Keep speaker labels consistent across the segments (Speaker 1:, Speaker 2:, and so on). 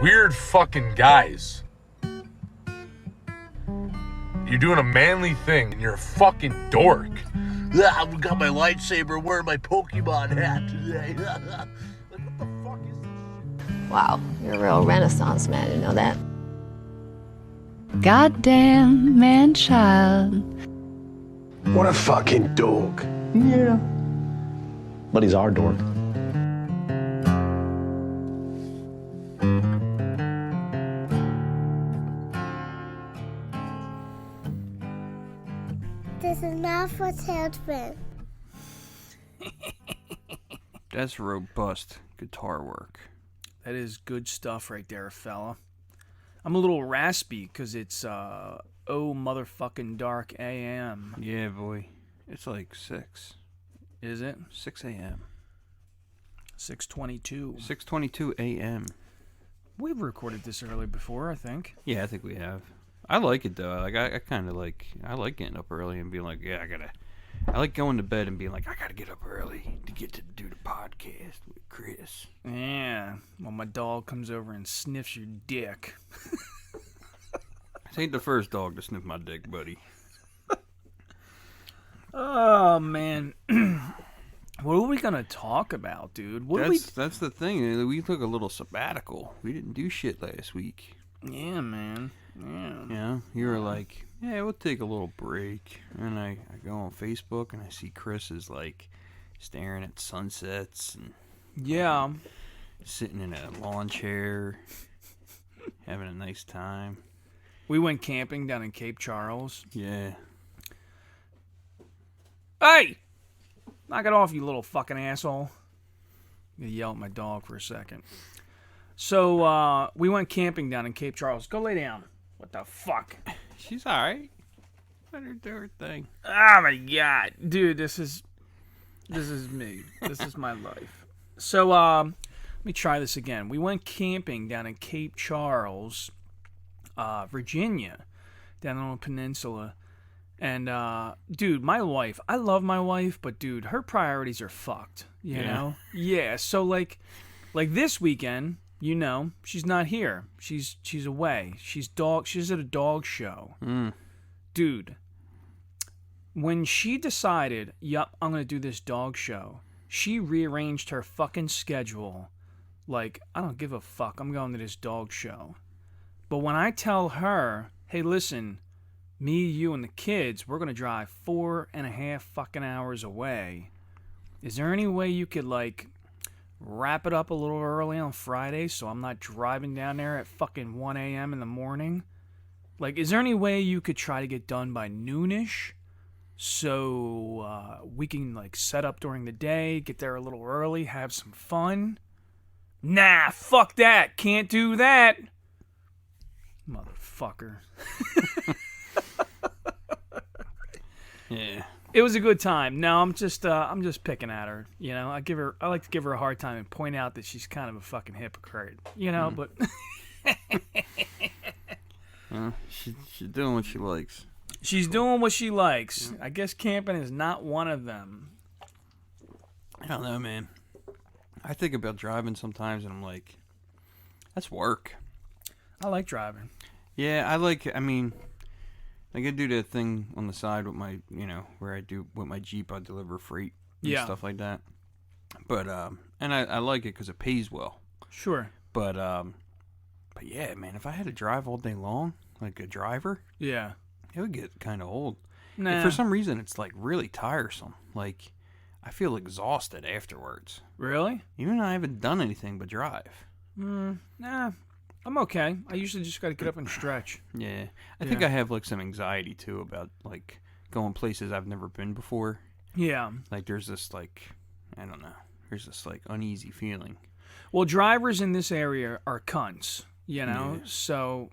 Speaker 1: weird fucking guys. You're doing a manly thing, and you're a fucking dork.
Speaker 2: I've got my lightsaber wearing my Pokemon hat today. Like, what the fuck is this shit?
Speaker 3: Wow, you're a real Renaissance man, you know that?
Speaker 4: Goddamn man-child.
Speaker 5: What a fucking dork.
Speaker 6: Yeah. But he's our dork.
Speaker 7: This is not for children.
Speaker 8: That's robust guitar work.
Speaker 9: That is good stuff right there, fella. I'm a little raspy because it's oh motherfucking dark a.m.
Speaker 8: Yeah, boy. It's like 6.
Speaker 9: Is it?
Speaker 8: 6 a.m.
Speaker 9: 6:22.
Speaker 8: 6:22 a.m.
Speaker 9: We've recorded this early before, I think.
Speaker 8: Yeah, I think we have. I like it though. Like I kind of like. I like getting up early and being like, yeah, I like going to bed and being like, I gotta get up early to get to do the podcast with Chris.
Speaker 9: Yeah. Well, my dog comes over and sniffs your dick.
Speaker 8: This ain't the first dog to sniff my dick, buddy.
Speaker 9: Oh man. What are we gonna talk about, dude?
Speaker 8: That's the thing. We took a little sabbatical. We didn't do shit last week.
Speaker 9: Yeah, man. Yeah.
Speaker 8: Yeah. You were like, yeah, we'll take a little break. And I go on Facebook and I see Chris is like staring at sunsets and
Speaker 9: Yeah.
Speaker 8: sitting in a lawn chair, having a nice time.
Speaker 9: We went camping down in Cape Charles.
Speaker 8: Yeah.
Speaker 9: Hey! Knock it off, you little fucking asshole. I'm gonna yell at my dog for a second. So, we went camping down in Cape Charles. Go lay down. What the fuck?
Speaker 8: She's alright. Let her do her thing.
Speaker 9: Oh my god. Dude, this is me. This is my life. So, let me try this again. We went camping down in Cape Charles, Virginia, down on the peninsula. And, dude, my wife, I love my wife, but, dude, her priorities are fucked, you know? Yeah, so, like this weekend, you know, she's not here. She's away. She's at a dog show. Dude, when she decided, yup, I'm going to do this dog show, she rearranged her fucking schedule. Like, I don't give a fuck. I'm going to this dog show. But when I tell her, hey, listen, me, you, and the kids, we're going to drive 4.5 fucking hours away. Is there any way you could, like, wrap it up a little early on Friday so I'm not driving down there at fucking 1 a.m. in the morning? Like, is there any way you could try to get done by noonish so we can, like, set up during the day, get there a little early, have some fun? Nah, fuck that. Can't do that. Motherfucker.
Speaker 8: Yeah.
Speaker 9: It was a good time. No, I'm just picking at her. You know, I like to give her a hard time and point out that she's kind of a fucking hypocrite. You know, but
Speaker 8: She's doing what she likes.
Speaker 9: She's doing what she likes. I guess camping is not one of them.
Speaker 8: I don't know, man. I think about driving sometimes and I'm like, that's work.
Speaker 9: I like driving.
Speaker 8: Yeah, I do that thing on the side with my, you know, where I do with my Jeep, I deliver freight and stuff like that. But, and I like it because it pays well.
Speaker 9: Sure.
Speaker 8: But yeah, man, if I had to drive all day long, like a driver,
Speaker 9: yeah,
Speaker 8: it would get kind of old.
Speaker 9: Nah.
Speaker 8: And for some reason, it's like really tiresome. Like, I feel exhausted afterwards.
Speaker 9: Really?
Speaker 8: Even though I haven't done anything but drive.
Speaker 9: Nah. I'm okay. I usually just got to get up and stretch.
Speaker 8: Yeah. I think I have, like, some anxiety, too, about, like, going places I've never been before.
Speaker 9: Yeah.
Speaker 8: Like, there's this, like, I don't know. There's this, like, uneasy feeling.
Speaker 9: Well, drivers in this area are cunts, you know?
Speaker 8: Yeah.
Speaker 9: So,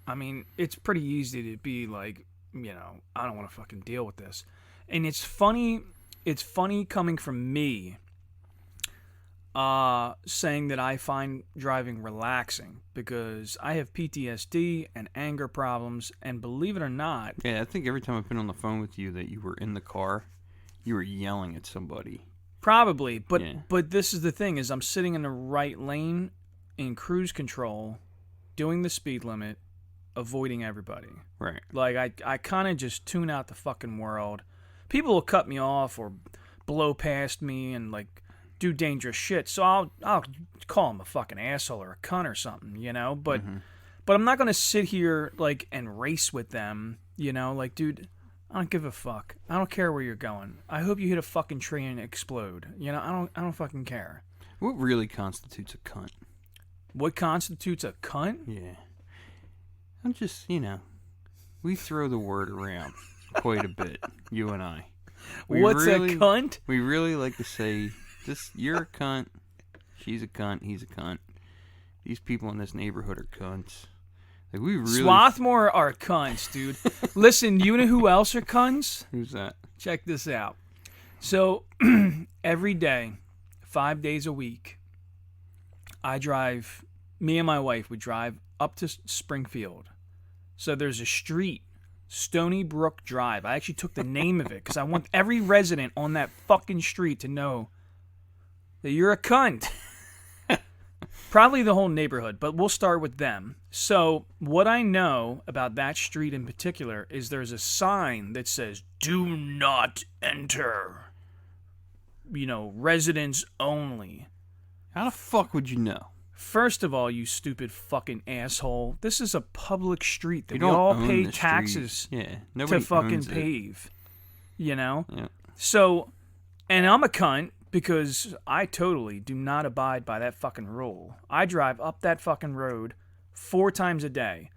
Speaker 9: I mean, it's pretty easy to be like, you know, I don't want to fucking deal with this. And it's funny coming from me saying that I find driving relaxing because I have PTSD and anger problems, and believe it or not...
Speaker 8: Yeah, I think every time I've been on the phone with you that you were in the car, you were yelling at somebody.
Speaker 9: Probably, but this is the thing, is I'm sitting in the right lane in cruise control, doing the speed limit, avoiding everybody.
Speaker 8: Right.
Speaker 9: Like, I kind of just tune out the fucking world. People will cut me off or blow past me and, like, do dangerous shit. So I'll call them a fucking asshole or a cunt or something, you know? But I'm not going to sit here, like, and race with them, you know? Like, dude, I don't give a fuck. I don't care where you're going. I hope you hit a fucking tree and explode. You know, I don't fucking care.
Speaker 8: What really constitutes a cunt?
Speaker 9: What constitutes a cunt?
Speaker 8: Yeah. I'm just, you know, we throw the word around quite a bit, you and I.
Speaker 9: What's a cunt?
Speaker 8: We really like to say, you're a cunt, she's a cunt, he's a cunt. These people in this neighborhood are cunts. Like, we really...
Speaker 9: Swarthmore are cunts, dude. Listen, you know who else are cunts?
Speaker 8: Who's that?
Speaker 9: Check this out. So, every day, 5 days a week, me and my wife would drive up to Springfield. So there's a street, Stony Brook Drive. I actually took the name of it because I want every resident on that fucking street to know that you're a cunt. Probably the whole neighborhood, but we'll start with them. So what I know about that street in particular is there's a sign that says, "Do not enter. You know, residents only."
Speaker 8: How the fuck would you know?
Speaker 9: First of all, you stupid fucking asshole, this is a public street that we
Speaker 8: don't
Speaker 9: all
Speaker 8: own
Speaker 9: pay
Speaker 8: the
Speaker 9: taxes
Speaker 8: street.
Speaker 9: to fucking
Speaker 8: owns it.
Speaker 9: pave. You know?
Speaker 8: Yeah.
Speaker 9: So, and I'm a cunt because I totally do not abide by that fucking rule. I drive up that fucking road 4 times a day.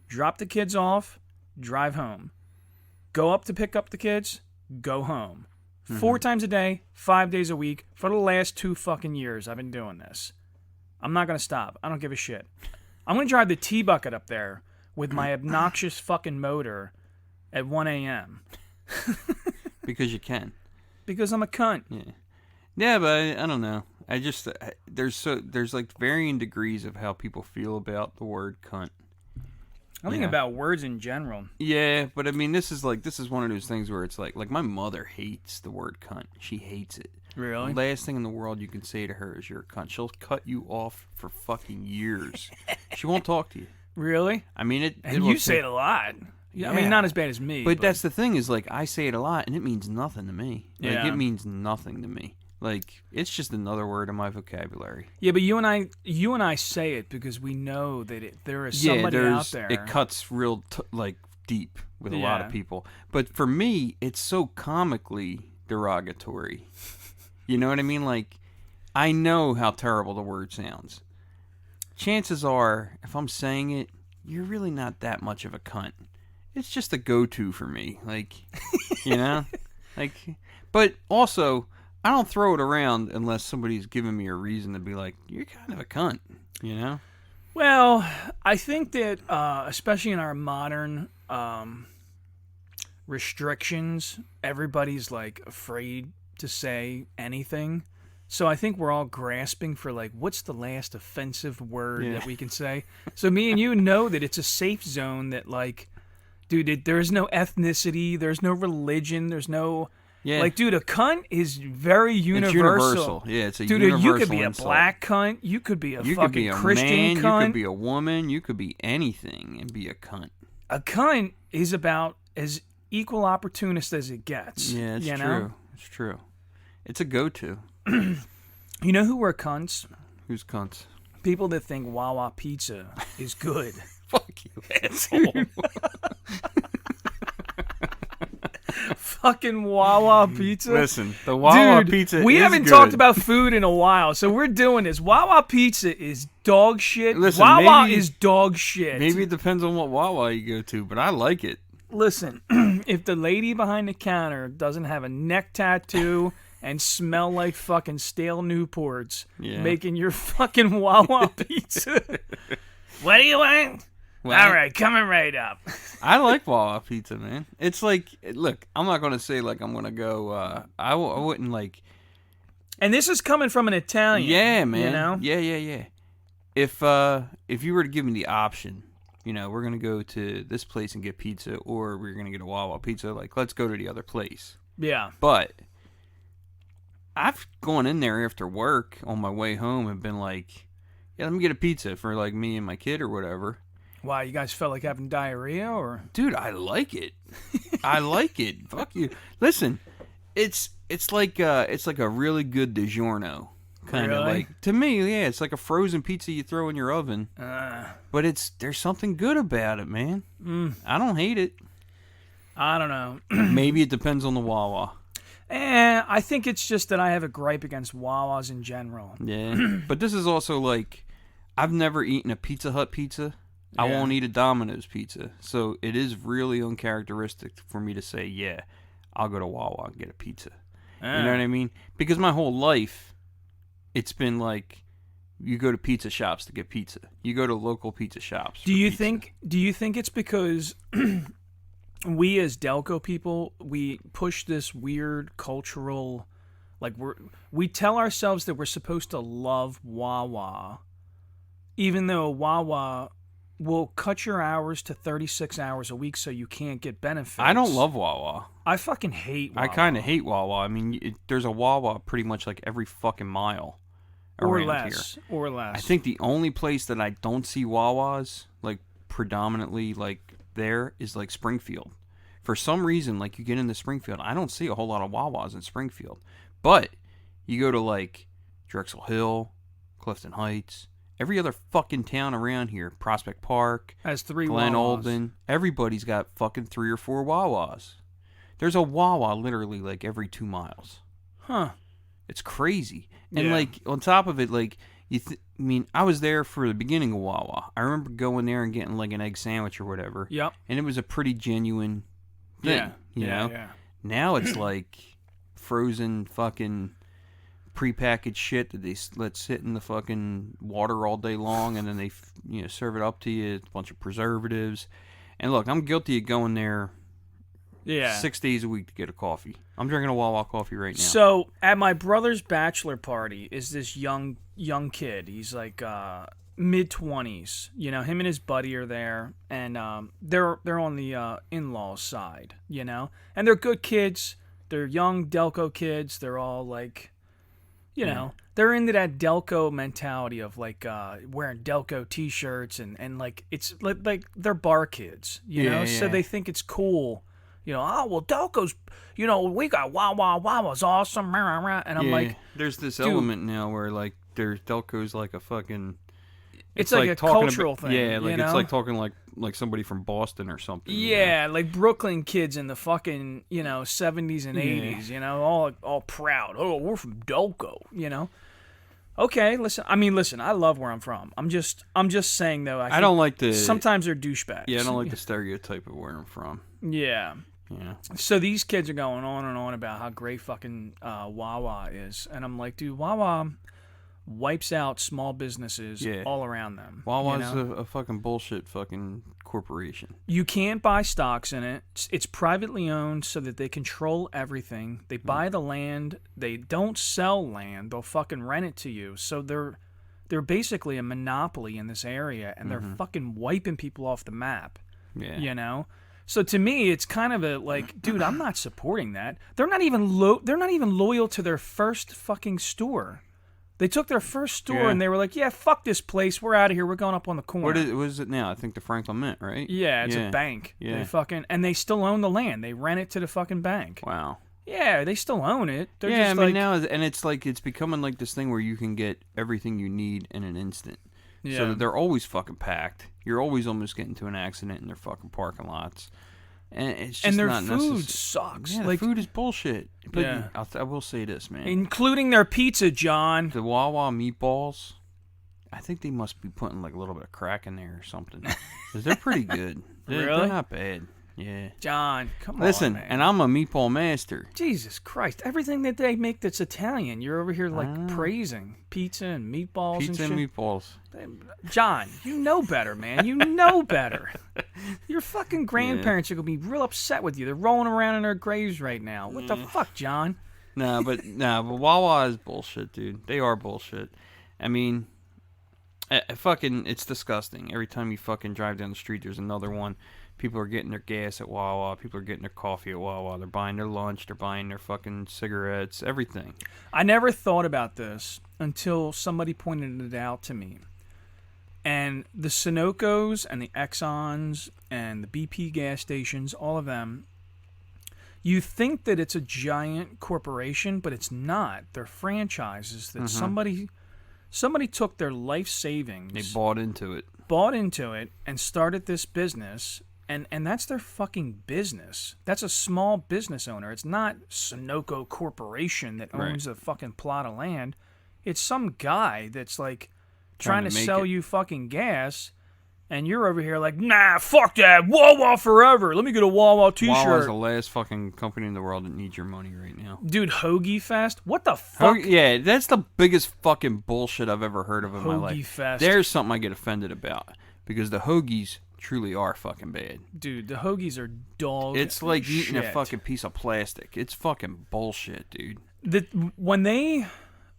Speaker 9: Drop the kids off, drive home. Go up to pick up the kids, go home. 4 times a day, 5 days a week, for the last 2 fucking years I've been doing this. I'm not going to stop. I don't give a shit. I'm going to drive the T-Bucket up there with my obnoxious fucking motor at 1 a.m.
Speaker 8: Because you can.
Speaker 9: Because I'm a cunt.
Speaker 8: Yeah. Yeah, but I don't know. I just, there's like varying degrees of how people feel about the word cunt.
Speaker 9: I think about words in general.
Speaker 8: Yeah, but I mean, this is one of those things where it's like my mother hates the word cunt. She hates it.
Speaker 9: Really?
Speaker 8: The last thing in the world you can say to her is you're a cunt. She'll cut you off for fucking years. She won't talk to you.
Speaker 9: Really?
Speaker 8: I mean,
Speaker 9: And you say it a lot. Yeah. I mean, not as bad as me.
Speaker 8: But that's the thing is, like, I say it a lot, and it means nothing to me. Like,
Speaker 9: Yeah.
Speaker 8: it means nothing to me. Like, it's just another word in my vocabulary.
Speaker 9: Yeah, but you and I say it because we know that there is somebody out there.
Speaker 8: It cuts real, deep with a lot of people. But for me, it's so comically derogatory. You know what I mean? Like, I know how terrible the word sounds. Chances are, if I'm saying it, you're really not that much of a cunt. It's just a go-to for me. Like, you know? Like, but also, I don't throw it around unless somebody's giving me a reason to be like, you're kind of a cunt, you know?
Speaker 9: Well, I think that, especially in our modern restrictions, everybody's, like, afraid to say anything. So I think we're all grasping for, like, what's the last offensive word that we can say? So me and you know that it's a safe zone that, like, dude, there's no ethnicity, there's no religion, there's no... Yeah. Like, dude, a cunt is very universal.
Speaker 8: It's universal. Yeah, it's a
Speaker 9: dude,
Speaker 8: universal
Speaker 9: you could be
Speaker 8: insult.
Speaker 9: a black cunt, you could be a
Speaker 8: you
Speaker 9: fucking
Speaker 8: could be a
Speaker 9: Christian
Speaker 8: man,
Speaker 9: cunt.
Speaker 8: You could be a woman, you could be anything and be a cunt.
Speaker 9: A cunt is about as equal opportunist as it gets.
Speaker 8: Yeah, it's true. It's true. It's a go-to.
Speaker 9: You know who are cunts?
Speaker 8: Who's cunts?
Speaker 9: People that think Wawa pizza is good.
Speaker 8: Fuck you, asshole.
Speaker 9: Fucking Wawa pizza.
Speaker 8: Listen, the Wawa pizza
Speaker 9: we
Speaker 8: is
Speaker 9: haven't
Speaker 8: good.
Speaker 9: talked about food in a while, so we're doing this. Wawa pizza is dog shit.
Speaker 8: Listen,
Speaker 9: Wawa is dog shit.
Speaker 8: Maybe it depends on what Wawa you go to, but I like it.
Speaker 9: Listen, if the lady behind the counter doesn't have a neck tattoo and smell like fucking stale Newports making your fucking Wawa pizza, what do you want? Well, all right, coming right up.
Speaker 8: I like Wawa pizza, man. It's like, look, I'm not going to say like I'm going to go, I wouldn't like.
Speaker 9: And this is coming from an Italian.
Speaker 8: Yeah, man.
Speaker 9: You know?
Speaker 8: Yeah. If you were to give me the option, you know, we're going to go to this place and get pizza, or we're going to get a Wawa pizza, like, let's go to the other place.
Speaker 9: Yeah.
Speaker 8: But I've gone in there after work on my way home and been like, Yeah, let me get a pizza for like me and my kid or whatever.
Speaker 9: Wow, you guys felt like having diarrhea, or?
Speaker 8: Dude, I like it. I like it. Fuck you. Listen, it's like a really good DiGiorno. Kind of
Speaker 9: Really?
Speaker 8: like, to me, yeah, it's like a frozen pizza you throw in your oven. But there's something good about it, man. I don't hate it.
Speaker 9: I don't know.
Speaker 8: Maybe it depends on the Wawa.
Speaker 9: I think it's just that I have a gripe against Wawas in general.
Speaker 8: Yeah. But this is also like, I've never eaten a Pizza Hut pizza. I won't eat a Domino's pizza. So it is really uncharacteristic for me to say, yeah, I'll go to Wawa and get a pizza. You know what I mean? Because my whole life, it's been like, you go to pizza shops to get pizza. You go to local pizza shops.
Speaker 9: Do you think it's because we as Delco people, we push this weird cultural, like we tell ourselves that we're supposed to love Wawa, even though Wawa will cut your hours to 36 hours a week so you can't get benefits.
Speaker 8: I don't love Wawa.
Speaker 9: I fucking hate Wawa.
Speaker 8: I kind of hate Wawa. I mean, there's a Wawa pretty much like every fucking mile around here.
Speaker 9: Or less.
Speaker 8: I think the only place that I don't see Wawas, like predominantly like there, is like Springfield. For some reason, like you get into Springfield, I don't see a whole lot of Wawas in Springfield. But you go to like Drexel Hill, Clifton Heights, every other fucking town around here, Prospect Park,
Speaker 9: has 3
Speaker 8: Glen
Speaker 9: Wawas.
Speaker 8: Olden, everybody's got fucking 3 or 4 Wawas. There's a Wawa literally like every 2 miles.
Speaker 9: Huh.
Speaker 8: It's crazy. And like on top of it, like I mean, I was there for the beginning of Wawa. I remember going there and getting like an egg sandwich or whatever.
Speaker 9: Yep.
Speaker 8: And it was a pretty genuine thing. You know?
Speaker 9: Yeah.
Speaker 8: Now it's like frozen fucking prepackaged shit that they let sit in the fucking water all day long, and then they serve it up to you. It's a bunch of preservatives. And look, I'm guilty of going there 6 days a week to get a coffee. I'm drinking a Wawa coffee right now.
Speaker 9: So at my brother's bachelor party is this young kid. He's like mid-20s. You know, him and his buddy are there, and they're on the in-laws side. You know, and they're good kids. They're young Delco kids. They're all like, you know, they're into that Delco mentality of like wearing Delco T-shirts and like it's like they're bar kids. You know, so they think it's cool. You know, oh, well, Delco's, we got Wawa's awesome. And I'm like,
Speaker 8: there's this element now where, like, Delco's like a fucking...
Speaker 9: It's like a cultural thing.
Speaker 8: Yeah, like it's like talking like somebody from Boston or something.
Speaker 9: Yeah, like Brooklyn kids in the fucking, 70s and 80s, all proud. Oh, we're from Delco, Okay, listen, I love where I'm from. I'm just saying, though, I
Speaker 8: don't like the...
Speaker 9: Sometimes they're douchebags.
Speaker 8: Yeah, I don't like the stereotype of where I'm from.
Speaker 9: Yeah.
Speaker 8: Yeah.
Speaker 9: So these kids are going on and on about how great fucking Wawa is. And I'm like, dude, Wawa wipes out small businesses all around them.
Speaker 8: Wawa's a fucking bullshit fucking corporation.
Speaker 9: You can't buy stocks in it. It's privately owned so that they control everything. They buy the land. They don't sell land. They'll fucking rent it to you. So they're basically a monopoly in this area, and they're fucking wiping people off the map.
Speaker 8: Yeah.
Speaker 9: So to me, it's kind of a like, dude, I'm not supporting that. They're not even loyal to their first fucking store. They took their first store and they were like, yeah, fuck this place. We're out of here. We're going up on the corner.
Speaker 8: What is it now? I think the Franklin Mint, right?
Speaker 9: Yeah, it's a bank.
Speaker 8: Yeah.
Speaker 9: And they still own the land. They rent it to the fucking bank.
Speaker 8: Wow.
Speaker 9: Yeah, they still own it. They're
Speaker 8: yeah,
Speaker 9: just
Speaker 8: I mean now, and it's like it's becoming like this thing where you can get everything you need in an instant.
Speaker 9: Yeah.
Speaker 8: So they're always fucking packed. You're always almost getting into an accident in their fucking parking lots. And it's just
Speaker 9: their
Speaker 8: not
Speaker 9: food sucks.
Speaker 8: Yeah,
Speaker 9: like,
Speaker 8: the food is bullshit. But
Speaker 9: yeah.
Speaker 8: I will say this, man.
Speaker 9: Including their pizza, John.
Speaker 8: The Wawa meatballs, I think they must be putting like a little bit of crack in there or something. Because they're pretty good. They're not bad. Yeah.
Speaker 9: John, come on,
Speaker 8: Listen,
Speaker 9: man.
Speaker 8: and I'm a meatball master.
Speaker 9: Jesus Christ. Everything that they make that's Italian, you're over here like praising. Pizza and meatballs
Speaker 8: Pizza
Speaker 9: and
Speaker 8: and meatballs.
Speaker 9: John, you know better, man. You know better. Your fucking grandparents are going to be real upset with you. They're rolling around in their graves right now. What the fuck, John?
Speaker 8: But Wawa is bullshit, dude. They are bullshit. I mean, it's disgusting. Every time you fucking drive down the street, there's another one. People are getting their gas at Wawa. People are getting their coffee at Wawa. They're buying their lunch. They're buying their fucking cigarettes. Everything.
Speaker 9: I never thought about this until somebody pointed it out to me. And the Sunocos and the Exxons and the BP gas stations, all of them, you think that it's a giant corporation, but it's not. They're franchises that somebody took their life savings.
Speaker 8: They bought into it
Speaker 9: and started this business, and that's their fucking business. That's a small business owner. It's not Sunoco Corporation that owns a fucking plot of land. It's some guy that's like trying to sell you fucking gas, and you're over here like, nah, fuck that, Wawa forever. Let me get a Wawa t-shirt.
Speaker 8: Wawa's the last fucking company in the world that needs your money right now.
Speaker 9: Dude, Hoagie Fest? What the fuck?
Speaker 8: Yeah, that's the biggest fucking bullshit I've ever heard of in my life.
Speaker 9: Hoagie Fest.
Speaker 8: There's something I get offended about, because the hoagies truly are fucking bad.
Speaker 9: Dude, the hoagies are dog
Speaker 8: It's like
Speaker 9: shit.
Speaker 8: eating a fucking piece of plastic. It's fucking bullshit, dude.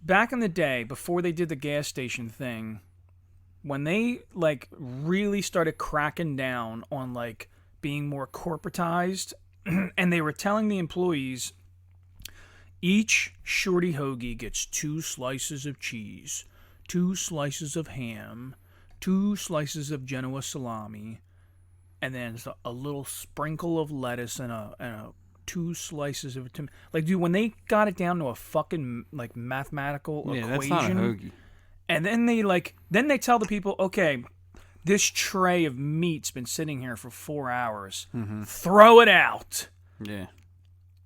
Speaker 9: Back in the day, before they did the gas station thing, when they like really started cracking down on like being more corporatized, and they were telling the employees, each shorty hoagie gets 2 slices of cheese, 2 slices of ham, 2 slices of Genoa salami, and then a little sprinkle of lettuce and a 2 slices of tomato. Like, dude, when they got it down to a fucking like mathematical equation,
Speaker 8: that's not a hoagie.
Speaker 9: And then they tell the people, okay, this tray of meat's been sitting here for 4 hours. Throw it out.
Speaker 8: Yeah.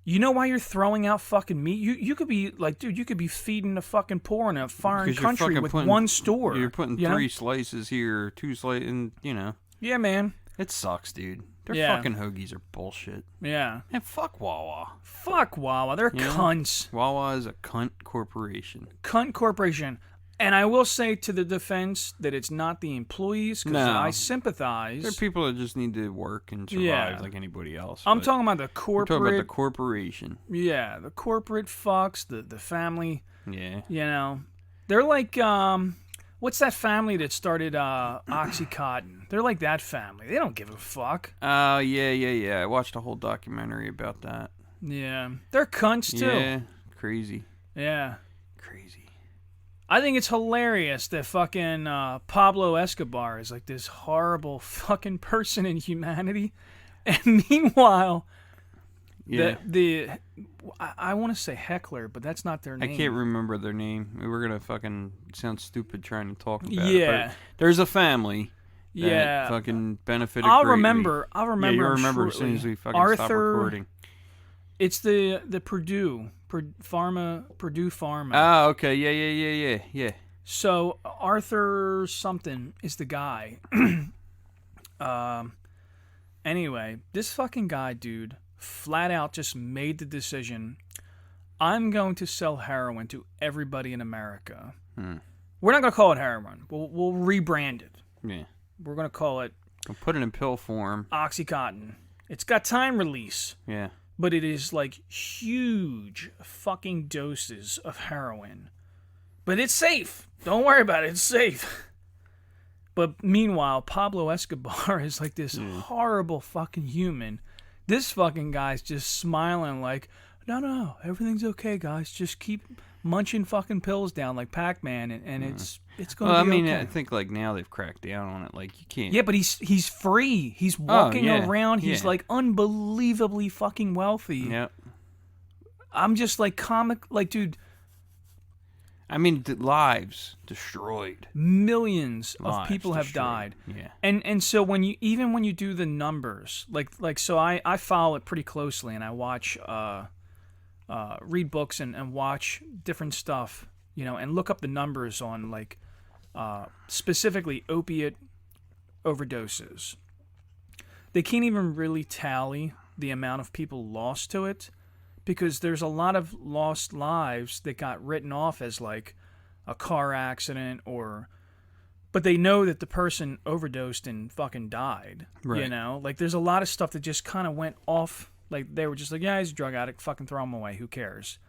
Speaker 9: You know why you're throwing out fucking meat? You could be like, dude, you could be feeding the fucking poor in a foreign country with one store.
Speaker 8: You're putting 3 slices here, 2 slices, and
Speaker 9: Yeah, man.
Speaker 8: It sucks, dude. Their fucking hoagies are bullshit.
Speaker 9: Yeah.
Speaker 8: And fuck Wawa.
Speaker 9: Fuck Wawa. They're cunts.
Speaker 8: Wawa is a cunt corporation.
Speaker 9: Cunt corporation. And I will say to the defense that it's not the employees, because I sympathize.
Speaker 8: They're people that just need to work and survive like anybody else.
Speaker 9: I'm talking about the corporate.
Speaker 8: I'm talking about the corporation.
Speaker 9: Yeah, the corporate fucks, the family.
Speaker 8: Yeah.
Speaker 9: You know, they're like, what's that family that started Oxycontin? They're like that family. They don't give a fuck.
Speaker 8: Oh, yeah. I watched a whole documentary about that.
Speaker 9: Yeah. They're cunts, too.
Speaker 8: Yeah, crazy.
Speaker 9: Yeah.
Speaker 8: Crazy.
Speaker 9: I think it's hilarious that fucking Pablo Escobar is like this horrible fucking person in humanity. And meanwhile, I want to say heckler, but that's not their name.
Speaker 8: I can't remember their name. We were going to fucking sound stupid trying to talk about it.
Speaker 9: Yeah.
Speaker 8: But there's a family that fucking benefited greatly.
Speaker 9: I'll remember.
Speaker 8: Yeah, you'll remember as soon as we fucking stop recording.
Speaker 9: It's the Purdue Pharma.
Speaker 8: Oh, okay. Yeah.
Speaker 9: So Arthur something is the guy. Anyway, this fucking guy, dude, flat out just made the decision. I'm going to sell heroin to everybody in America. We're not going to call it heroin. We'll rebrand it.
Speaker 8: Yeah.
Speaker 9: We're going to call it.
Speaker 8: We'll put it in pill form.
Speaker 9: Oxycontin. It's got time release.
Speaker 8: Yeah.
Speaker 9: But it is like huge fucking doses of heroin. But it's safe. Don't worry about it. It's safe. But meanwhile, Pablo Escobar is like this horrible fucking human. This fucking guy's just smiling like, no, everything's okay, guys. Just keep munching fucking pills down like Pac-Man, and it's going to be okay.
Speaker 8: I think like now they've cracked down on it. Like you can't.
Speaker 9: Yeah, but he's free. He's walking around. He's like unbelievably fucking wealthy.
Speaker 8: Yep.
Speaker 9: I'm just like dude.
Speaker 8: I mean, lives destroyed.
Speaker 9: Millions of people have died.
Speaker 8: Yeah.
Speaker 9: And so when you do the numbers, like so I follow it pretty closely, and I watch read books and watch different stuff, and look up the numbers on like specifically opiate overdoses. They can't even really tally the amount of people lost to it, because there's a lot of lost lives that got written off as like a car accident but they know that the person overdosed and fucking died.
Speaker 8: Right.
Speaker 9: Like there's a lot of stuff that just kind of went off. Like they were just like, yeah, he's a drug addict, fucking throw him away, who cares?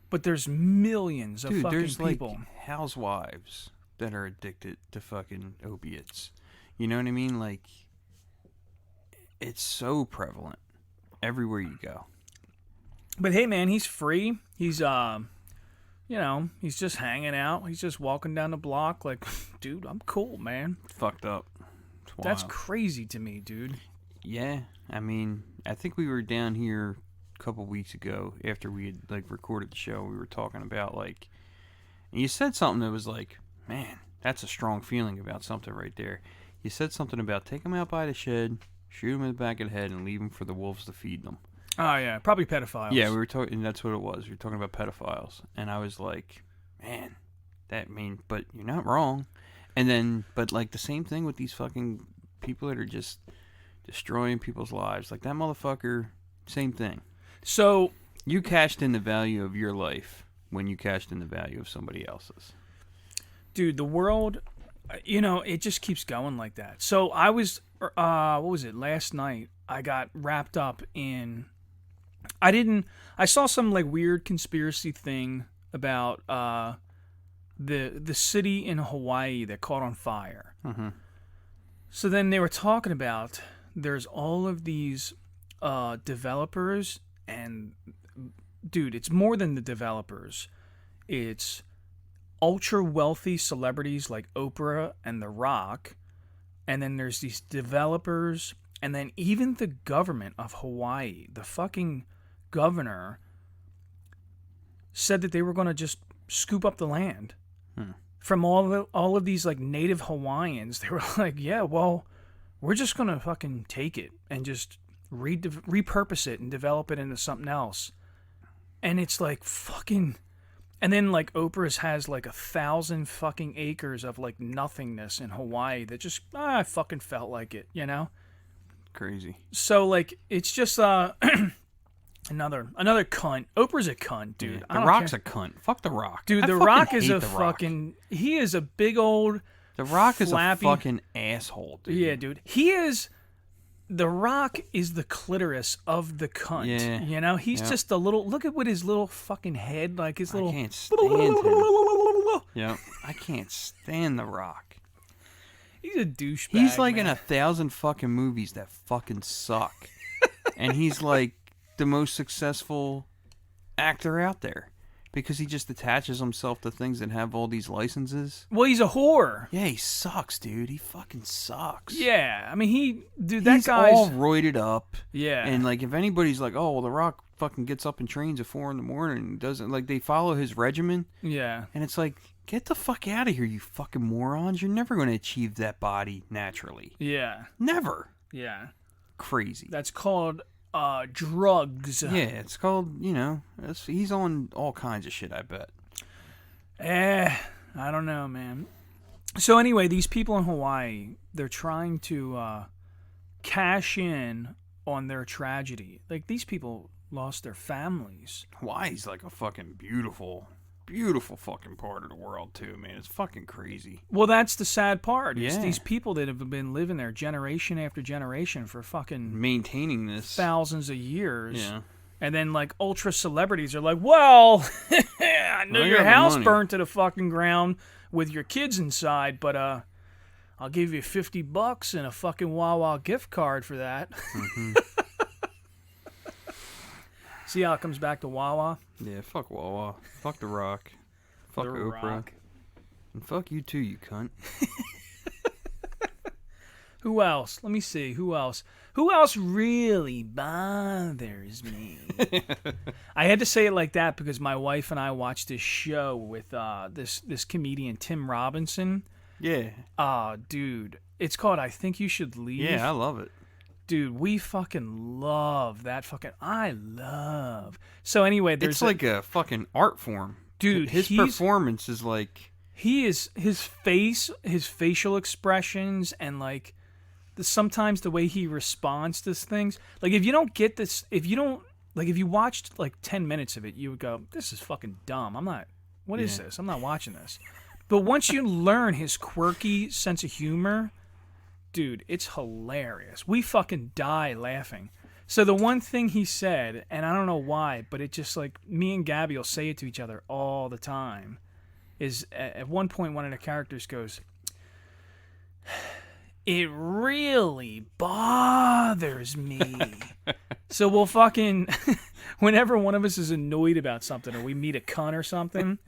Speaker 9: But there's millions of fucking
Speaker 8: there's
Speaker 9: people.
Speaker 8: Like housewives that are addicted to fucking opiates. You know what I mean? Like it's so prevalent everywhere you go.
Speaker 9: But hey, man, he's free. He's you know, he's just hanging out. He's just walking down the block like, dude, I'm cool, man.
Speaker 8: Fucked up.
Speaker 9: That's crazy to me, dude.
Speaker 8: Yeah, I mean, I think we were down here a couple weeks ago after we had like recorded the show. We were talking about like, and you said something that was like, man, that's a strong feeling about something right there. You said something about take them out by the shed, shoot them in the back of the head, and leave them for the wolves to feed them.
Speaker 9: Oh yeah, probably pedophiles.
Speaker 8: Yeah, we were talking, and that's what it was. We were talking about pedophiles, and I was like, man, but you're not wrong. And then, but like the same thing with these fucking people that are just destroying people's lives. Like that motherfucker, same thing.
Speaker 9: So
Speaker 8: you cashed in the value of your life when you cashed in the value of somebody else's.
Speaker 9: Dude, the world, you know, it just keeps going like that. So I was, what was it? Last night, I got wrapped up in. I saw some like weird conspiracy thing about the city in Hawaii that caught on fire.
Speaker 8: Mm-hmm.
Speaker 9: So then they were talking about there's all of these developers, and dude, it's more than the developers. It's ultra wealthy celebrities like Oprah and The Rock, and then there's these developers, and then even the government of Hawaii, the fucking governor, said that they were going to just scoop up the land from all of these like native Hawaiians. They were like, yeah, well, we're just going to fucking take it and just repurpose it and develop it into something else. And it's like fucking. And then like Oprah's has like 1,000 fucking acres of like nothingness in Hawaii that just I fucking felt like it, you know?
Speaker 8: Crazy.
Speaker 9: So like it's just another cunt. Oprah's a cunt, dude.
Speaker 8: Yeah, the Rock's a cunt. Fuck The Rock.
Speaker 9: Dude, The Rock is a fucking he is a big old
Speaker 8: The Rock
Speaker 9: flappy,
Speaker 8: is a fucking asshole, dude.
Speaker 9: Yeah, dude. He is The Rock is the clitoris of the cunt.
Speaker 8: Yeah.
Speaker 9: You know, he's just a little. Look at what his little fucking head, like his little.
Speaker 8: I can't stand him. Yeah, I can't stand The Rock.
Speaker 9: He's a douchebag.
Speaker 8: He's like
Speaker 9: man.
Speaker 8: in 1,000 fucking movies that fucking suck, and he's like the most successful actor out there because he just attaches himself to things that have all these licenses.
Speaker 9: Well, he's a whore.
Speaker 8: Yeah, he sucks, dude. He fucking sucks.
Speaker 9: Yeah, I mean,
Speaker 8: he's
Speaker 9: that guy's
Speaker 8: all roided up.
Speaker 9: Yeah,
Speaker 8: and like if anybody's like, oh, well, The Rock fucking gets up and trains at 4 a.m. and doesn't like they follow his regimen.
Speaker 9: Yeah,
Speaker 8: and it's like, get the fuck out of here, you fucking morons! You're never going to achieve that body naturally.
Speaker 9: Yeah,
Speaker 8: never.
Speaker 9: Yeah,
Speaker 8: crazy.
Speaker 9: That's called drugs.
Speaker 8: Yeah, it's called, you know, he's on all kinds of shit, I bet.
Speaker 9: I don't know, man. So anyway, these people in Hawaii, they're trying to cash in on their tragedy. Like, these people lost their families.
Speaker 8: Hawaii's like a fucking beautiful fucking part of the world too, man. It's fucking crazy.
Speaker 9: Well, that's the sad part.
Speaker 8: Yeah.
Speaker 9: It's these people that have been living there generation after generation for fucking
Speaker 8: maintaining this
Speaker 9: thousands of years.
Speaker 8: Yeah.
Speaker 9: And then like ultra celebrities are like, well, I know your house burnt to the fucking ground with your kids inside, but I'll give you $50 and a fucking Wawa gift card for that.
Speaker 8: Mm-hmm.
Speaker 9: See how it comes back to Wawa?
Speaker 8: Yeah, fuck Wawa. Fuck The Rock. Fuck
Speaker 9: The
Speaker 8: Oprah.
Speaker 9: Rock.
Speaker 8: And fuck you too, you cunt.
Speaker 9: Who else? Let me see. Who else? Who else really bothers me? I had to say it like that because my wife and I watched this show with this comedian, Tim Robinson.
Speaker 8: Yeah.
Speaker 9: Dude. It's called I Think You Should Leave.
Speaker 8: Yeah, I love it.
Speaker 9: Dude, we fucking love that fucking... I love... So anyway, there's...
Speaker 8: It's like a fucking art form.
Speaker 9: Dude,
Speaker 8: his performance is like...
Speaker 9: He is... His face, his facial expressions, and like... sometimes the way he responds to things. Like, if you don't get this... If you don't... Like, if you watched like 10 minutes of it, you would go, this is fucking dumb. I'm not... What is this? I'm not watching this. But once you learn his quirky sense of humor... Dude, it's hilarious. We fucking die laughing. So the one thing he said, and I don't know why, but it just like me and Gabby will say it to each other all the time, is at one point one of the characters goes, it really bothers me. So we'll fucking whenever one of us is annoyed about something or we meet a cunt or something,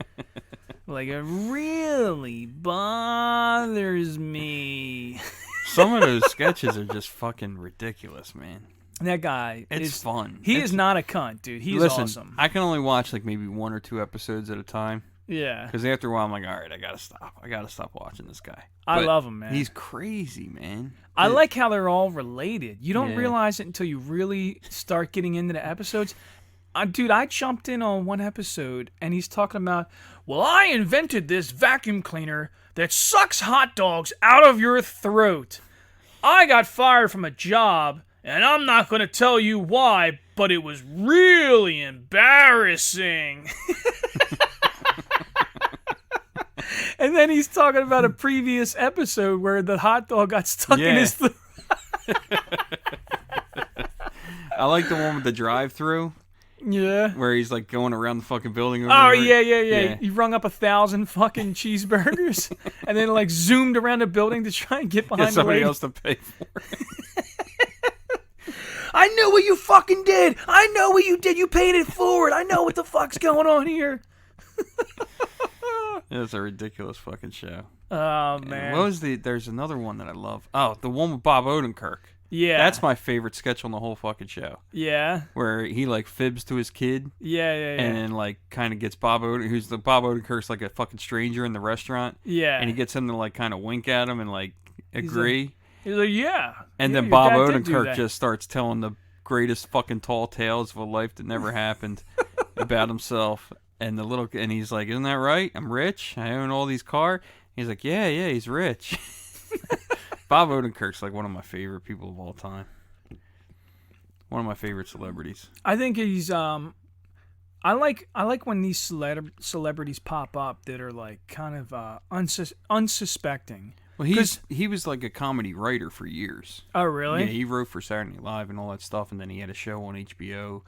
Speaker 9: like it really bothers me.
Speaker 8: Some of those sketches are just fucking ridiculous, man.
Speaker 9: That guy
Speaker 8: it's fun.
Speaker 9: He is not a cunt, dude. He's awesome.
Speaker 8: I can only watch like maybe 1 or 2 episodes at a time.
Speaker 9: Yeah.
Speaker 8: Because after a while, I'm like, all right, I gotta stop. I gotta stop watching this guy.
Speaker 9: I love him, man.
Speaker 8: He's crazy, man.
Speaker 9: I like how they're all related. You don't realize it until you really start getting into the episodes. Dude, I jumped in on one episode, and he's talking about, well, I invented this vacuum cleaner that sucks hot dogs out of your throat. I got fired from a job, and I'm not going to tell you why, but it was really embarrassing. And then he's talking about a previous episode where the hot dog got stuck in his throat.
Speaker 8: I like the one with the drive-through.
Speaker 9: Yeah.
Speaker 8: Where he's like going around the fucking building.
Speaker 9: Oh, yeah. He rung up 1,000 fucking cheeseburgers and then like zoomed around the building to try and get behind the lady.
Speaker 8: Somebody else to pay for it.
Speaker 9: I know what you fucking did. I know what you did. You paid it forward. I know what the fuck's going on here.
Speaker 8: It's a ridiculous fucking show.
Speaker 9: Oh, man.
Speaker 8: What was there's another one that I love. Oh, the one with Bob Odenkirk.
Speaker 9: Yeah.
Speaker 8: That's my favorite sketch on the whole fucking show.
Speaker 9: Yeah.
Speaker 8: Where he like fibs to his kid.
Speaker 9: Yeah.
Speaker 8: And then like kind of gets Bob Odenkirk's like a fucking stranger in the restaurant.
Speaker 9: Yeah.
Speaker 8: And he gets him to like kind of wink at him and like agree.
Speaker 9: He's like, yeah.
Speaker 8: And then Bob Odenkirk just starts telling the greatest fucking tall tales of a life that never happened about himself. And he's like, isn't that right? I'm rich. I own all these cars. He's like, yeah, he's rich. Bob Odenkirk's like one of my favorite people of all time. One of my favorite celebrities.
Speaker 9: I think he's I like when these celebrities pop up that are like kind of unsuspecting.
Speaker 8: Well, he was like a comedy writer for years.
Speaker 9: Oh, really?
Speaker 8: Yeah, he wrote for Saturday Night Live and all that stuff, and then he had a show on HBO,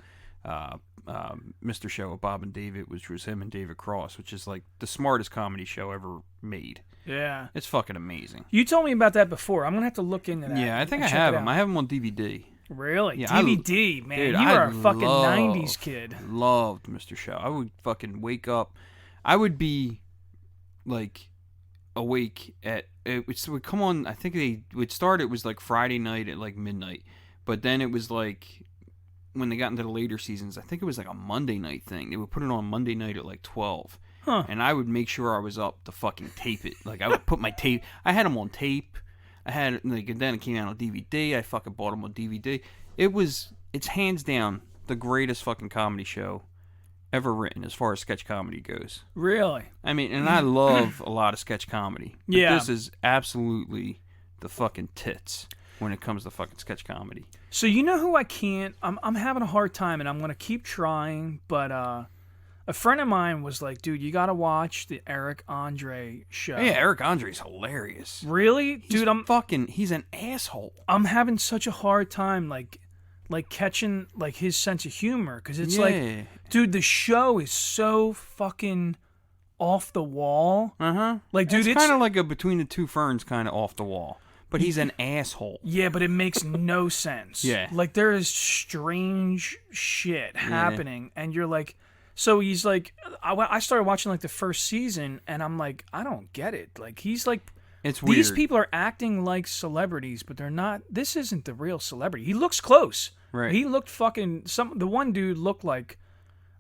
Speaker 8: Mr. Show with Bob and David, which was him and David Cross, which is like the smartest comedy show ever made.
Speaker 9: Yeah.
Speaker 8: It's fucking amazing.
Speaker 9: You told me about that before. I'm going to have to look into that.
Speaker 8: Yeah, I think I have him. I have him on DVD.
Speaker 9: Really?
Speaker 8: Yeah,
Speaker 9: DVD, man.
Speaker 8: Dude,
Speaker 9: you are a fucking 90s kid.
Speaker 8: Loved Mr. Show. I would fucking wake up. I would be like awake it would come on. I think they would start. It was like Friday night at like midnight, but then it was like when they got into the later seasons, I think it was like a Monday night thing. They would put it on Monday night at like 12.
Speaker 9: Huh.
Speaker 8: And I would make sure I was up to fucking tape it. Like I would put my tape. I had them on tape. I had like, and then it came out on DVD. I fucking bought them on DVD. It's hands down the greatest fucking comedy show ever written as far as sketch comedy goes.
Speaker 9: Really?
Speaker 8: I mean, and I love a lot of sketch comedy. But
Speaker 9: yeah.
Speaker 8: This is absolutely the fucking tits when it comes to fucking sketch comedy.
Speaker 9: So you know who I can't? I'm having a hard time, and I'm gonna keep trying. But a friend of mine was like, "Dude, you gotta watch the Eric Andre show."
Speaker 8: Yeah, Eric Andre's hilarious.
Speaker 9: Really, dude?
Speaker 8: He's an asshole.
Speaker 9: I'm having such a hard time, like catching like his sense of humor, because it's like, dude, the show is so fucking off the wall. Like, dude,
Speaker 8: it's kind of like a Between the Two Ferns kind of off the wall. But he's an asshole.
Speaker 9: Yeah, but it makes no sense.
Speaker 8: Yeah.
Speaker 9: Like, there is strange shit happening, and you're like... So he's like... I started watching, like, the first season, and I'm like, I don't get it. Like, he's like...
Speaker 8: It's weird.
Speaker 9: These people are acting like celebrities, but they're not... This isn't the real celebrity. He looks close.
Speaker 8: Right.
Speaker 9: He looked fucking... The one dude looked like...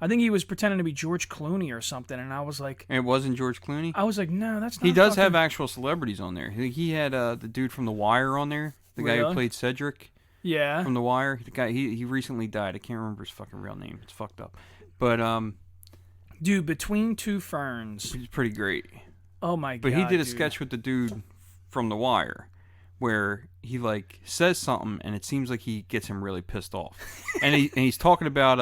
Speaker 9: I think he was pretending to be George Clooney or something, and I was like...
Speaker 8: It wasn't George Clooney?
Speaker 9: I was like, no, that's not...
Speaker 8: He does have actual celebrities on there. He had the dude from The Wire on there, the guy who played Cedric.
Speaker 9: Yeah.
Speaker 8: From The Wire. The guy, he recently died. I can't remember his fucking real name. It's fucked up. But,
Speaker 9: dude, Between Two Ferns.
Speaker 8: He's pretty great.
Speaker 9: Oh, my God,
Speaker 8: But he did a
Speaker 9: dude.
Speaker 8: sketch with the dude from The Wire where he, like, says something, and it seems like he gets him really pissed off. and he's talking about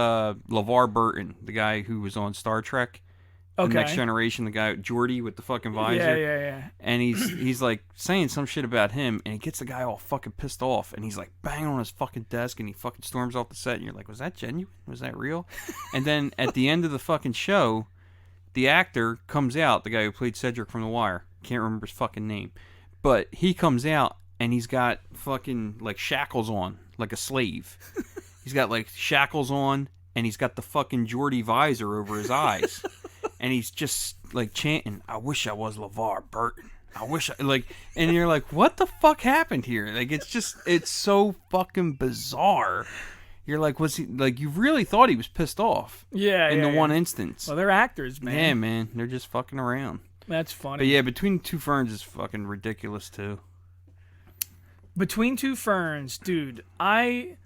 Speaker 8: LeVar Burton, the guy who was on Star Trek, The Next Generation, the guy, Geordi with the fucking visor.
Speaker 9: Yeah.
Speaker 8: And he's, like, saying some shit about him, and he gets the guy all fucking pissed off, and he's, like, banging on his fucking desk, and he fucking storms off the set, and you're like, was that genuine? Was that real? And then at the end of the fucking show, the actor comes out, the guy who played Cedric from The Wire. Can't remember his fucking name. But he comes out, and he's got fucking, like, shackles on, like a slave. He's got, like, shackles on, and he's got the fucking Geordie visor over his eyes, and he's just like chanting, "I wish I was LeVar Burton. I wish I like," and you're like, "What the fuck happened here?" Like, it's so fucking bizarre. You're like, was he like? You really thought he was pissed off?
Speaker 9: Yeah.
Speaker 8: In the one instance.
Speaker 9: Well, they're actors, man.
Speaker 8: Yeah, man, they're just fucking around.
Speaker 9: That's funny.
Speaker 8: But yeah, Between Two Ferns is fucking ridiculous too.
Speaker 9: Between Two Ferns, dude, I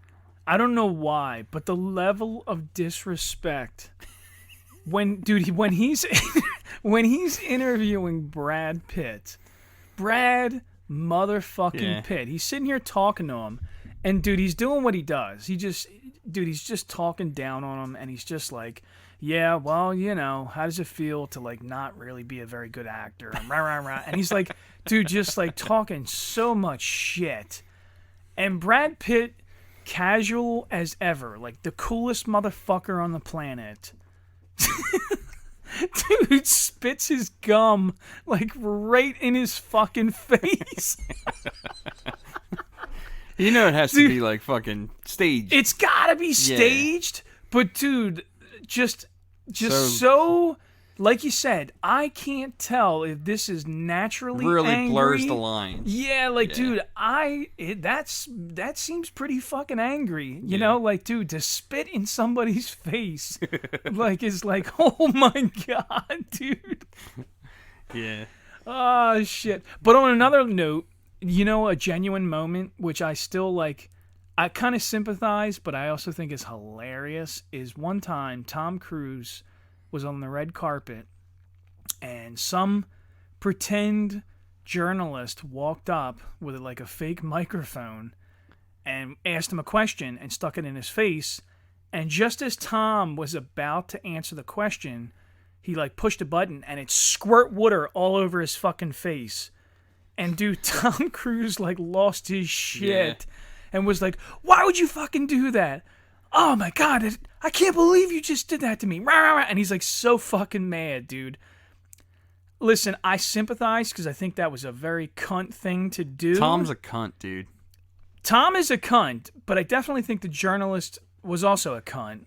Speaker 9: don't know why, but the level of disrespect when he's interviewing Brad Pitt, Brad motherfucking Pitt, he's sitting here talking to him, and dude, he's doing what he does. He's just talking down on him, and he's just like, yeah, well, you know, how does it feel to like not really be a very good actor? And rah, rah, rah. And he's like, dude, just like talking so much shit. And Brad Pitt, casual as ever, like the coolest motherfucker on the planet. Dude spits his gum like right in his fucking face.
Speaker 8: You know it has to be like fucking staged.
Speaker 9: It's gotta be staged, but dude, just so like you said, I can't tell if this is naturally
Speaker 8: really
Speaker 9: angry.
Speaker 8: Blurs the lines.
Speaker 9: Yeah, like dude, that seems pretty fucking angry. You know, like dude, to spit in somebody's face, like is like, oh my god, dude.
Speaker 8: Yeah.
Speaker 9: Oh shit. But on another note, you know, a genuine moment which I still like. I kind of sympathize, but I also think is hilarious, is one time Tom Cruise was on the red carpet and some pretend journalist walked up with like a fake microphone and asked him a question and stuck it in his face. And just as Tom was about to answer the question, he like pushed a button and it squirt water all over his fucking face. And dude, Tom Cruise like lost his shit. Yeah. And was like, why would you fucking do that? Oh my god, I can't believe you just did that to me. And he's like so fucking mad, dude. Listen, I sympathize because I think that was a very cunt thing to do.
Speaker 8: Tom's a cunt, dude.
Speaker 9: Tom is a cunt, but I definitely think the journalist was also a cunt.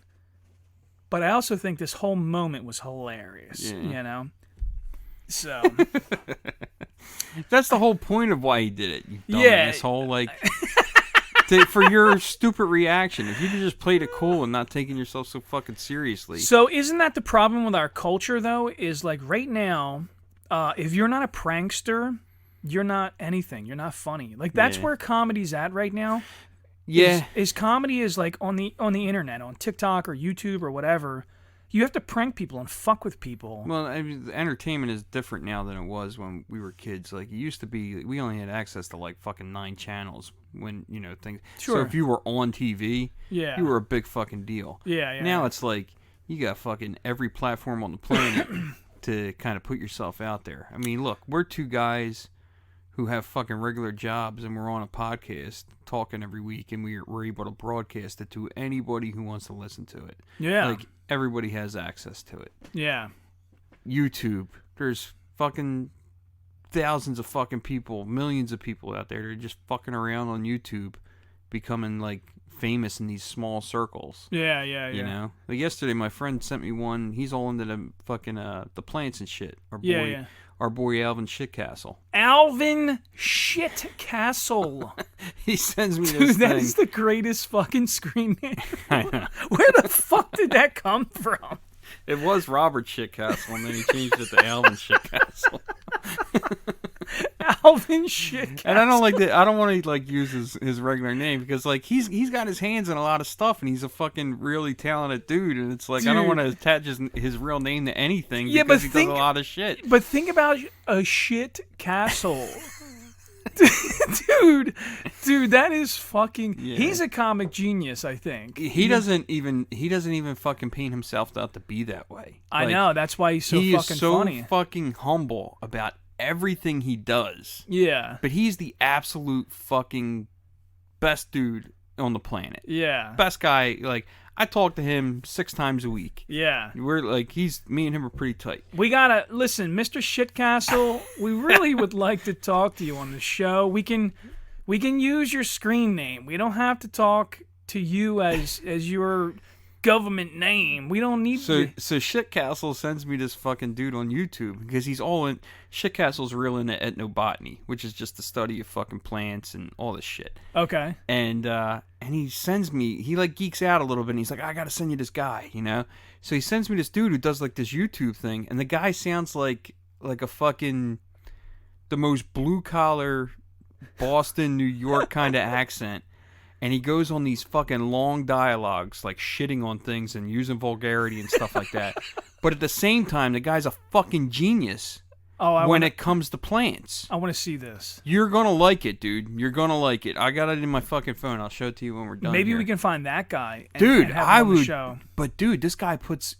Speaker 9: But I also think this whole moment was hilarious, you know? So.
Speaker 8: That's the whole point of why he did it, you dumb asshole. Like... for your stupid reaction. If you just played it cool and not taking yourself so fucking seriously.
Speaker 9: So isn't that the problem with our culture, though? Is like right now, if you're not a prankster, you're not anything. You're not funny. Like that's where comedy's at right now.
Speaker 8: Yeah.
Speaker 9: Is comedy is like on the internet, on TikTok or YouTube or whatever. You have to prank people and fuck with people.
Speaker 8: Well, I mean, the entertainment is different now than it was when we were kids. Like, it used to be, we only had access to, like, fucking 9 channels when, you know, things.
Speaker 9: Sure.
Speaker 8: So if you were on TV, you were a big fucking deal.
Speaker 9: Yeah.
Speaker 8: Now it's like, you got fucking every platform on the planet to kind of put yourself out there. I mean, look, we're two guys who have fucking regular jobs and we're on a podcast talking every week and we're able to broadcast it to anybody who wants to listen to it.
Speaker 9: Yeah.
Speaker 8: Like, everybody has access to it.
Speaker 9: Yeah.
Speaker 8: YouTube. There's fucking thousands of fucking people, millions of people out there that are just fucking around on YouTube, becoming like famous in these small circles.
Speaker 9: Yeah.
Speaker 8: You know? Like yesterday, my friend sent me one. He's all into the fucking the plants and shit. Our boy Alvin Shitcastle.
Speaker 9: Alvin Shitcastle.
Speaker 8: He sends me
Speaker 9: Dude,
Speaker 8: this thing.
Speaker 9: that's the greatest fucking screen name.
Speaker 8: I know.
Speaker 9: Where the fuck did that come from?
Speaker 8: It was Robert Shitcastle, and then he changed it to Alvin Shitcastle.
Speaker 9: Alvin Shitcastle.
Speaker 8: And I don't like that. I don't want to like use his regular name because like he's got his hands in a lot of stuff, and he's a fucking really talented dude. And it's like I don't want to attach his real name to anything because he does a lot of shit.
Speaker 9: But think about a shit castle. dude, that is fucking. Yeah. He's a comic genius, I think.
Speaker 8: He doesn't even fucking paint himself out to be that way.
Speaker 9: I know that's why he's so
Speaker 8: he
Speaker 9: fucking
Speaker 8: is so
Speaker 9: funny.
Speaker 8: Fucking humble about everything he does.
Speaker 9: Yeah,
Speaker 8: but he's the absolute fucking best dude on the planet.
Speaker 9: Yeah,
Speaker 8: best guy. Like I talk to him 6 times a week.
Speaker 9: Yeah,
Speaker 8: we're like me and him are pretty tight.
Speaker 9: We gotta listen, Mr. Shitcastle. We really would like to talk to you on the show. We can use your screen name. We don't have to talk to you as your government name. We don't need
Speaker 8: So
Speaker 9: to.
Speaker 8: Shitcastle sends me this fucking dude on YouTube because he's all in. Shitcastle's real into ethnobotany, which is just the study of fucking plants and all this shit.
Speaker 9: Okay.
Speaker 8: And he sends me. He like geeks out a little bit. And he's like, I gotta send you this guy, you know. So he sends me this dude who does like this YouTube thing, and the guy sounds like a fucking the most blue collar Boston, New York kind of accent. And he goes on these fucking long dialogues, like shitting on things and using vulgarity and stuff like that. But at the same time, the guy's a fucking genius when it comes to plants.
Speaker 9: I want to see this.
Speaker 8: You're going to like it, dude. You're going to like it. I got it in my fucking phone. I'll show it to you when we're done.
Speaker 9: Maybe
Speaker 8: here.
Speaker 9: we can find that guy. And,
Speaker 8: dude,
Speaker 9: and have him
Speaker 8: I
Speaker 9: on
Speaker 8: would.
Speaker 9: The show.
Speaker 8: But, dude, this guy puts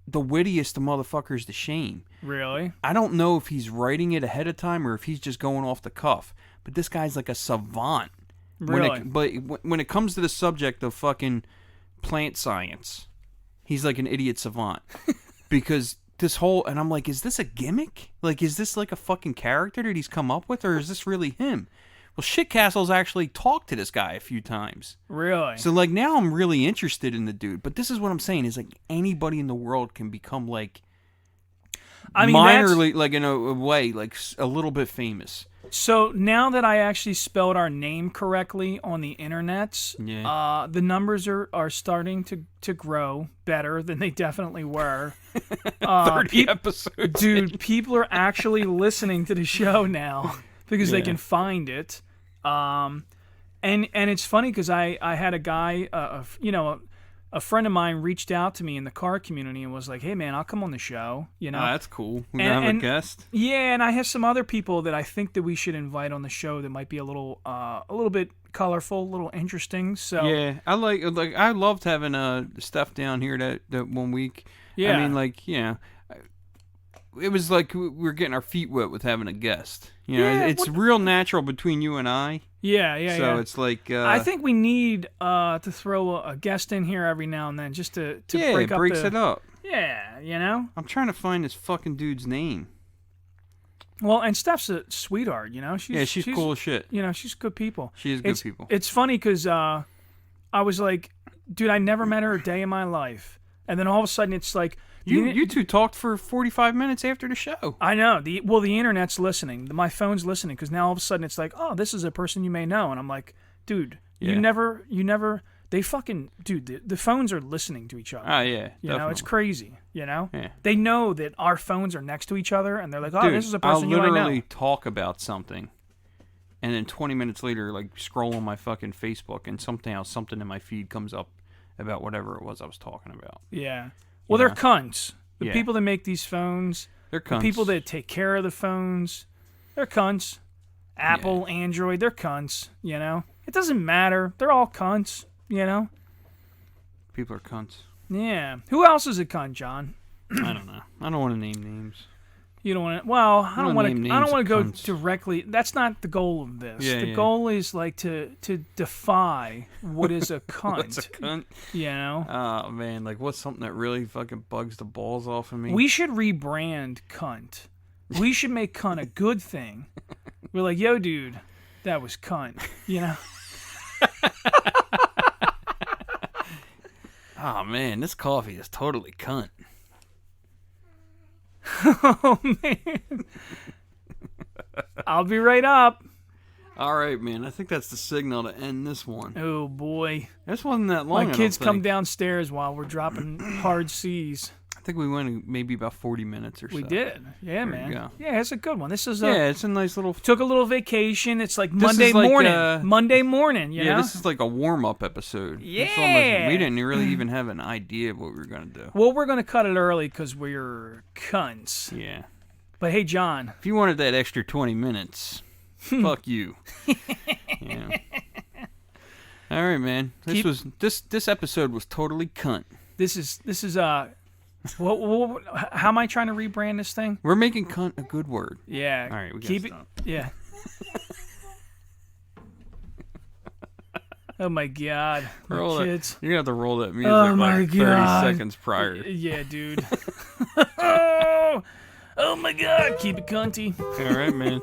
Speaker 8: the wittiest of motherfuckers to shame.
Speaker 9: Really?
Speaker 8: I don't know if he's writing it ahead of time or if he's just going off the cuff. But this guy's like a savant.
Speaker 9: Really?
Speaker 8: When it comes to the subject of fucking plant science, he's like an idiot savant. Because this whole... And I'm like, is this a gimmick? Like, is this like a fucking character that he's come up with? Or is this really him? Well, Shitcastle's actually talked to this guy a few times.
Speaker 9: Really?
Speaker 8: So, like, now I'm really interested in the dude. But this is what I'm saying, is like anybody in the world can become like...
Speaker 9: I mean,
Speaker 8: minorly, like in a way, like a little bit famous.
Speaker 9: So now that I actually spelled our name correctly on the internets, the numbers are starting to grow better than they definitely were.
Speaker 8: 30 episodes.
Speaker 9: Dude, people are actually listening to the show now because they can find it. And it's funny because I had a guy, a friend of mine reached out to me in the car community and was like, "Hey man, I'll come on the show." You know,
Speaker 8: that's cool. We're gonna have a guest.
Speaker 9: Yeah, and I have some other people that I think that we should invite on the show that might be a little bit colorful, a little interesting. So
Speaker 8: yeah, I loved having Steph down here that 1 week.
Speaker 9: Yeah,
Speaker 8: I mean, like, yeah, it was like we were getting our feet wet with having a guest. You know, it's real natural between you and I.
Speaker 9: Yeah.
Speaker 8: So it's like
Speaker 9: I think we need to throw a guest in here every now and then just to break
Speaker 8: it
Speaker 9: up
Speaker 8: breaks it up.
Speaker 9: Yeah, you know.
Speaker 8: I'm trying to find this fucking dude's name.
Speaker 9: Well, and Steph's a sweetheart, you know. She's
Speaker 8: cool as shit.
Speaker 9: You know, she's good people.
Speaker 8: She is good people.
Speaker 9: It's funny because I was like, dude, I never met her a day in my life, and then all of a sudden it's like.
Speaker 8: You two talked for 45 minutes after the show.
Speaker 9: I know. The internet's listening. My phone's listening because now all of a sudden it's like, oh, this is a person you may know, and I'm like, dude, you never. They fucking dude. The phones are listening to each other.
Speaker 8: Oh yeah,
Speaker 9: you know, it's crazy. You know,
Speaker 8: yeah.
Speaker 9: They know that our phones are next to each other, and they're like, oh, this is a person you might know.
Speaker 8: I'll literally talk about something, and then 20 minutes later, like scroll on my fucking Facebook, and somehow something in my feed comes up about whatever it was I was talking about.
Speaker 9: Yeah. Well, they're cunts. The people that make these phones,
Speaker 8: they're cunts.
Speaker 9: The people that take care of the phones, they're cunts. Apple, Android, they're cunts, you know? It doesn't matter. They're all cunts, you know?
Speaker 8: People are cunts.
Speaker 9: Yeah. Who else is a cunt, John?
Speaker 8: I don't know. I don't want to name names.
Speaker 9: You don't want to. Well, I don't want to go
Speaker 8: cunts.
Speaker 9: directly. That's not the goal of this.
Speaker 8: Yeah,
Speaker 9: the goal is like to defy what is a cunt.
Speaker 8: What's a cunt?
Speaker 9: You know?
Speaker 8: Oh man, like what's something that really fucking bugs the balls off of me?
Speaker 9: We should rebrand cunt. We should make cunt a good thing. We're like, yo, dude, that was cunt. You know?
Speaker 8: Oh man, this coffee is totally cunt.
Speaker 9: Oh man, I'll be right up.
Speaker 8: All right, man. I think that's the signal to end this one.
Speaker 9: Oh boy,
Speaker 8: this wasn't that long.
Speaker 9: My kids come downstairs while we're dropping hard C's.
Speaker 8: I think we went maybe about 40 minutes or so.
Speaker 9: We did, yeah, man. Yeah, it's a good one. This is
Speaker 8: it's a nice little.
Speaker 9: Took a little vacation. It's like Monday morning. Monday morning. You know?
Speaker 8: This is like a warm-up episode.
Speaker 9: Yeah,
Speaker 8: we didn't really even have an idea of what we were gonna do.
Speaker 9: Well, we're gonna cut it early because we're cunts.
Speaker 8: Yeah.
Speaker 9: But hey, John,
Speaker 8: if you wanted that extra 20 minutes, fuck you. Yeah. All right, man. This episode was totally cunt.
Speaker 9: This is how am I trying to rebrand this thing?
Speaker 8: We're making cunt a good word.
Speaker 9: Yeah.
Speaker 8: All right, we
Speaker 9: keep it. Yeah. Oh my God, kids!
Speaker 8: You're gonna have to roll that music like 30 seconds prior.
Speaker 9: Yeah, dude. Oh my God! Keep it cunty.
Speaker 8: All right, man.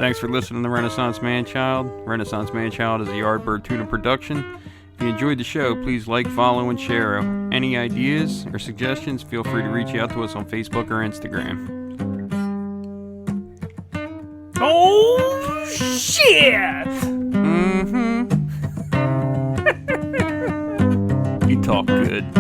Speaker 8: Thanks for listening to Renaissance Man-Child. Renaissance Man-Child is a Yardbird Tuna production. If you enjoyed the show, please like, follow, and share. Any ideas or suggestions, feel free to reach out to us on Facebook or Instagram.
Speaker 9: Oh, shit!
Speaker 8: You talk good.